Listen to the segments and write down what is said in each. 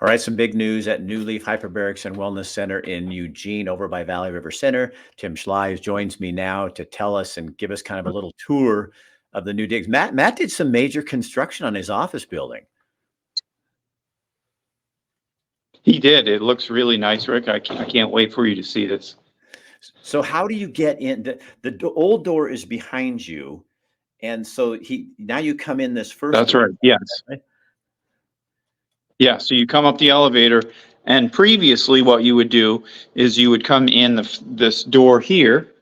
All right, some big news at New Leaf Hyperbarics and Wellness Center in Eugene over by Valley River Center. Tim Schley joins me now to tell us and give us kind of a little tour of the new digs. Matt did some major construction on his office building. He did. It looks really nice, Rick. I can't wait for you to see this. So how do you get in? The old door is behind you. And so now you come in this first That's door. right. Yes. Right? Yeah. So you come up the elevator, and previously what you would do is you would come in this door here.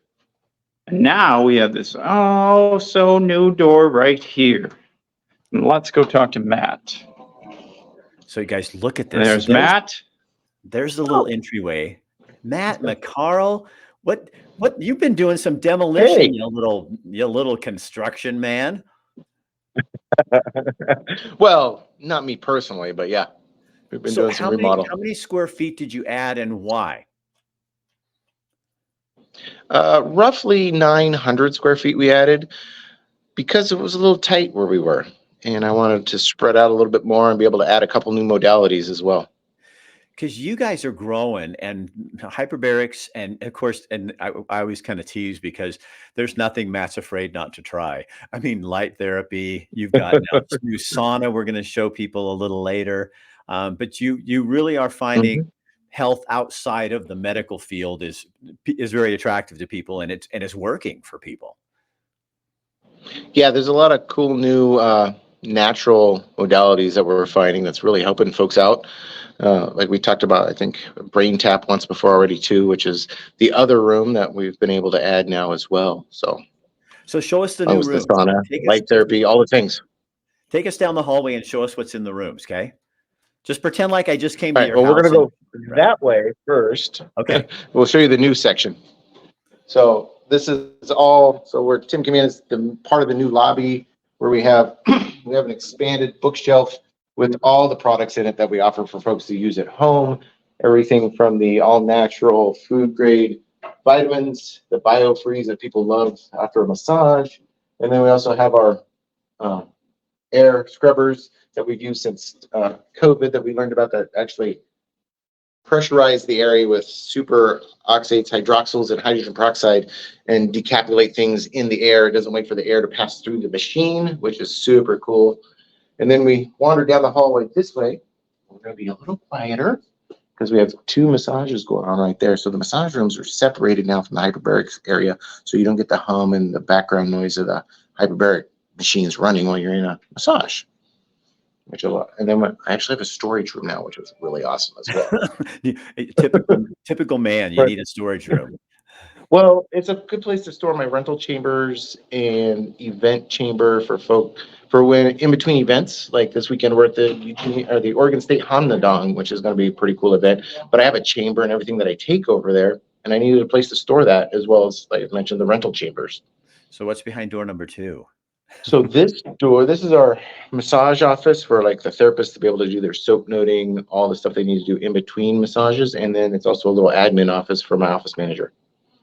And now we have this so new door right here. And let's go talk to Matt. So you guys look at this. There's Matt. There's the little entryway. Matt McCarl, what you've been doing some demolition, Hey. you little construction man. Well, not me personally, but yeah, we've been doing some remodel. How many square feet did you add and why? Roughly 900 square feet we added because it was a little tight where we were, and I wanted to spread out a little bit more and be able to add a couple new modalities as well. Because you guys are growing, and hyperbarics, and of course, and I always kind of tease because there's nothing Matt's afraid not to try. I mean, light therapy. You've got now this new sauna. We're going to show people a little later, but you really are finding health outside of the medical field is very attractive to people, and it's working for people. Yeah, there's a lot of cool new natural modalities that we're finding that's really helping folks out. Like we talked about, I think brain tap once before already too, which is the other room that we've been able to add now as well. So show us the new room. The sauna, light therapy, all the things. Take us down the hallway and show us what's in the rooms, okay? Just pretend like I just came to your house. Well, we're going to go that way first. Okay. We'll show you the new section. So this is all, so where Tim came in is the part of the new lobby where we have an expanded bookshelf with all the products in it that we offer for folks to use at home. Everything from the all-natural food grade vitamins, the BioFreeze that people love after a massage. And then we also have our air scrubbers that we've used since COVID that we learned about that actually pressurize the area with super oxates, hydroxyls, and hydrogen peroxide and decapsulate things in the air. It doesn't wait for the air to pass through the machine, which is super cool. And then we wander down the hallway this way. We're going to be a little quieter because we have two massages going on right there. So the massage rooms are separated now from the hyperbarics area, so you don't get the hum and the background noise of the hyperbaric machines running while you're in a massage. And then I actually have a storage room now, which is really awesome as well. typical man, you need a storage room. Well, it's a good place to store my rental chambers and event chamber for when in between events, like this weekend we're at the Oregon State Hamnadong, which is going to be a pretty cool event. But I have a chamber and everything that I take over there, and I needed a place to store that as well as, like I mentioned, the rental chambers. So what's behind door number 2? So this is our massage office for like the therapists to be able to do their soap noting, all the stuff they need to do in between massages. And then it's also a little admin office for my office manager,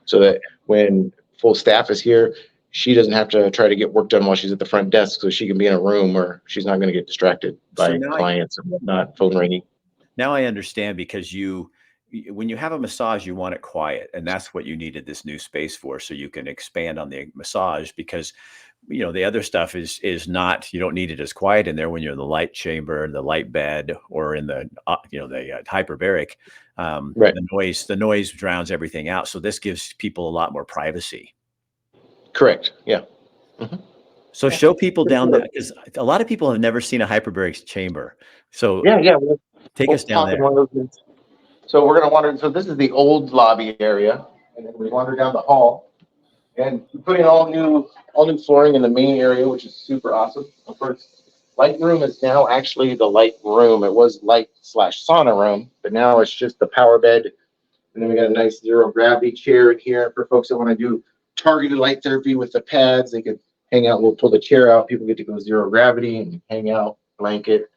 so that when full staff is here, she doesn't have to try to get work done while she's at the front desk, so she can be in a room where she's not going to get distracted by clients and whatnot, phone ringing. Now I understand, because when you have a massage, you want it quiet, and that's what you needed this new space for, so you can expand on the massage, because the other stuff is not, you don't need it as quiet in there when you're in the light chamber, the light bed, or in the the hyperbaric. Right. The noise drowns everything out, so this gives people a lot more privacy. Correct. Yeah. So show people down there, because a lot of people have never seen a hyperbaric chamber. So yeah, take us down there. So we're going to wander. So this is the old lobby area, and then we wander down the hall. And we put in all new flooring in the main area, which is super awesome. Of course, light room is now actually the light room. It was light/sauna room, but now it's just the power bed. And then we got a nice zero gravity chair in here for folks that want to do targeted light therapy with the pads. They could hang out. We'll pull the chair out. People get to go zero gravity and hang out, blanket,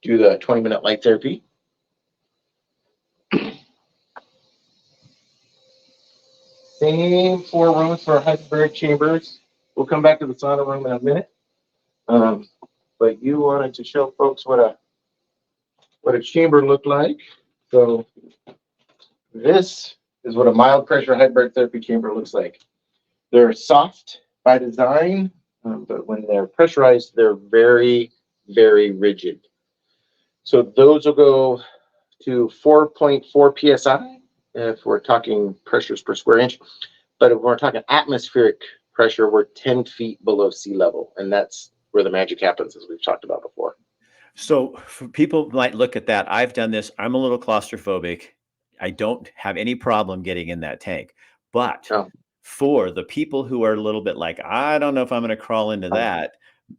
do the 20-minute light therapy. Same 4 rooms for our hyperbaric chambers. We'll come back to the sauna room in a minute. But you wanted to show folks what what a chamber looked like. So this is what a mild pressure hyperbaric therapy chamber looks like. They're soft by design, but when they're pressurized, they're very, very rigid. So those will go to 4.4 psi if we're talking pressures per square inch. But if we're talking atmospheric pressure, we're 10 feet below sea level. And that's where the magic happens, as we've talked about before. So for people might look at that. I've done this. I'm a little claustrophobic. I don't have any problem getting in that tank. But for the people who are a little bit like, I don't know if I'm going to crawl into that,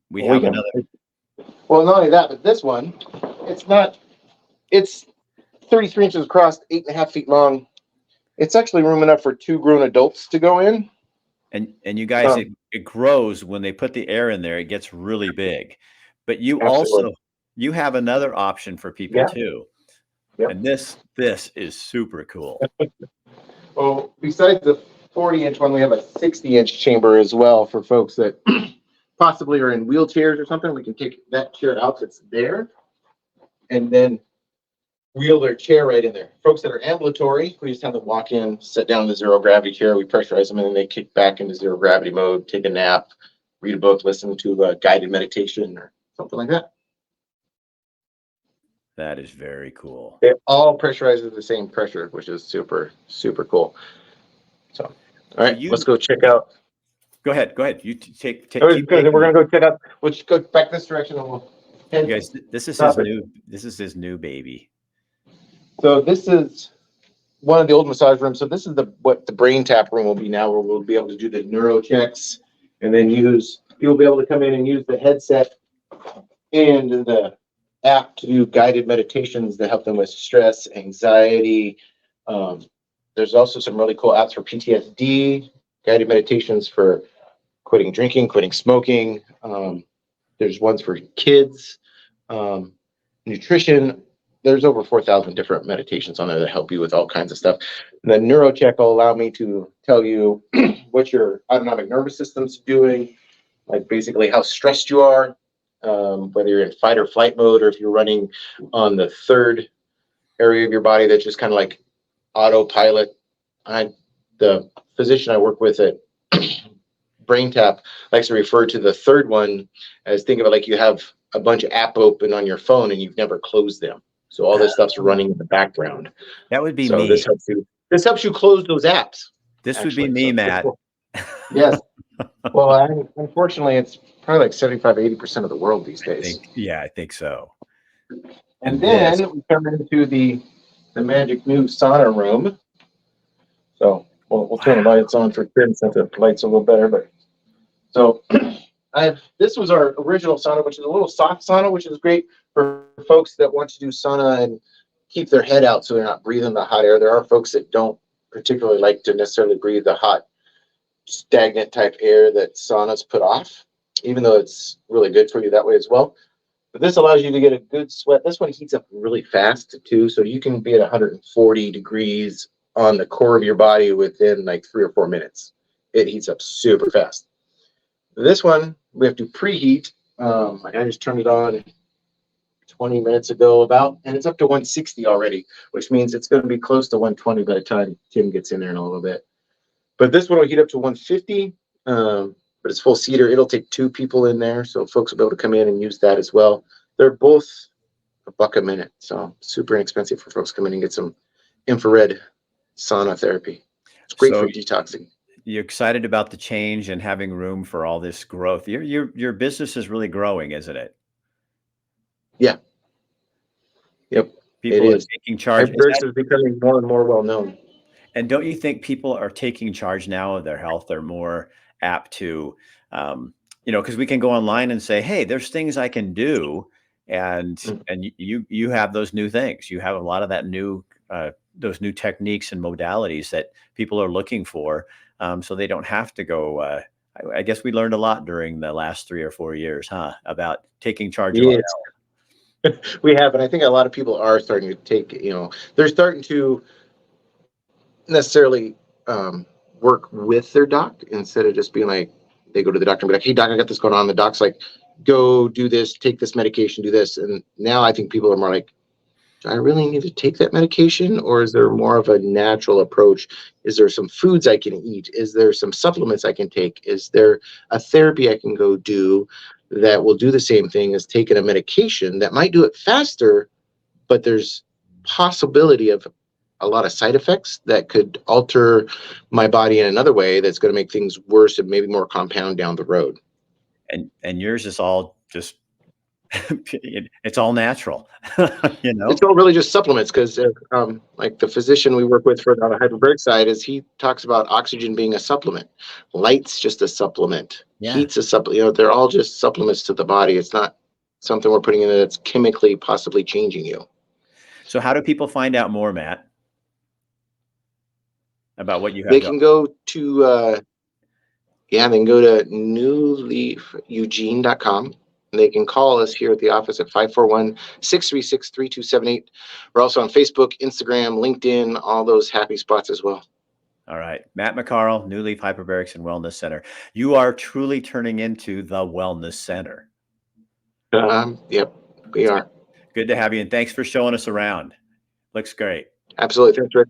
we have another. Well, not only that, but this one, it's 33 inches across, 8.5 feet long. It's actually room enough for 2 grown adults to go in. And you guys, it grows when they put the air in there. It gets really big. But you also, you have another option for people too. Yep. And this is super cool. Well, besides the 40-inch one, we have a 60-inch chamber as well for folks that possibly are in wheelchairs or something. We can take that chair out that's there and then wheel their chair right in there. Folks that are ambulatory, we just have them walk in, sit down in the zero gravity chair, we pressurize them, and then they kick back into zero gravity mode, take a nap, read a book, listen to a guided meditation or something like that. That is very cool. It all pressurizes the same pressure, which is super, super cool. So, all right, let's go check out. Go ahead. You take. We're gonna go check out. We'll just go back this direction, and we'll. You guys, this is his new. This is his new baby. So this is one of the old massage rooms. So this is what the brain tap room will be now, where we'll be able to do the neuro checks, and then you'll be able to come in and use the headset and the app to do guided meditations that help them with stress, anxiety. There's also some really cool apps for PTSD, guided meditations for quitting drinking, quitting smoking. There's ones for kids, nutrition. There's over 4,000 different meditations on there that help you with all kinds of stuff. And the NeuroCheck will allow me to tell you what your autonomic nervous system's doing, like basically how stressed you are, whether you're in fight or flight mode, or if you're running on the third area of your body that's just kind of like autopilot. The physician I work with at BrainTap likes to refer to the third one as, think of it like you have a bunch of apps open on your phone and you've never closed them. So all this stuff's running in the background. That would be me. This helps you close those apps. This would be me, Matt. Cool. Yes. Well, unfortunately, it's probably like 75-80% of the world these days. I think so. And then we come into the magic new sauna room. So we'll turn the lights on for Tim since the light's a little better. But so this was our original sauna, which is a little soft sauna, which is great for folks that want to do sauna and keep their head out so they're not breathing the hot air. There are folks that don't particularly like to necessarily breathe the hot, stagnant type air that saunas put off, even though it's really good for you that way as well. But this allows you to get a good sweat. This one heats up really fast too, so you can be at 140 degrees on the core of your body within like 3 or 4 minutes. It heats up super fast. This one we have to preheat. I just turned it on 20 minutes ago and it's up to 160 already, which means it's going to be close to 120 by the time Tim gets in there in a little bit. But this one will heat up to 150, but it's full seater. It'll take 2 people in there, so folks will be able to come in and use that as well. They're both $1 a minute, so super inexpensive for folks to come in and get some infrared sauna therapy. It's great for detoxing. You're excited about the change and having room for all this growth. Your business is really growing, isn't it? Yeah. Yep. People are taking charge. Hyperbarics is becoming more and more well known. And don't you think people are taking charge now of their health? They're more apt to, because we can go online and say, hey, there's things I can do. And you have those new things. You have a lot of that those new techniques and modalities that people are looking for. So they don't have to go. I guess we learned a lot during the last 3 or 4 years, about taking charge of our health. We have, and I think a lot of people are starting to take, they're starting to necessarily work with their doc instead of just being like, they go to the doctor and be like, hey, doc, I got this going on. The doc's like, go do this, take this medication, do this. And now I think people are more like, do I really need to take that medication, or is there more of a natural approach? Is there some foods I can eat? Is there some supplements I can take? Is there a therapy I can go do that will do the same thing as taking a medication that might do it faster, but there's possibility of a lot of side effects that could alter my body in another way that's going to make things worse and maybe more compound down the road. And yours is all just it's all natural, you It's know? not really just supplements because, like the physician we work with for the hyperbaric side, is he talks about oxygen being a supplement, light's just a supplement, Yeah. heat's a supplement. You know, they're all just supplements to the body. It's not something we're putting in that's chemically possibly changing you. So how do people find out more, Matt, about what you have They going? can go to yeah, they can go to newleafeugene.com. They can call us here at the office at 541-636-3278. We're also on Facebook, Instagram, LinkedIn, all those happy spots as well. All right. Matt McCarl, New Leaf Hyperbarics and Wellness Center. You are truly turning into the wellness center. Yep, we It's are. good to have you, and thanks for showing us around. Looks great. Absolutely. Thanks, Rick.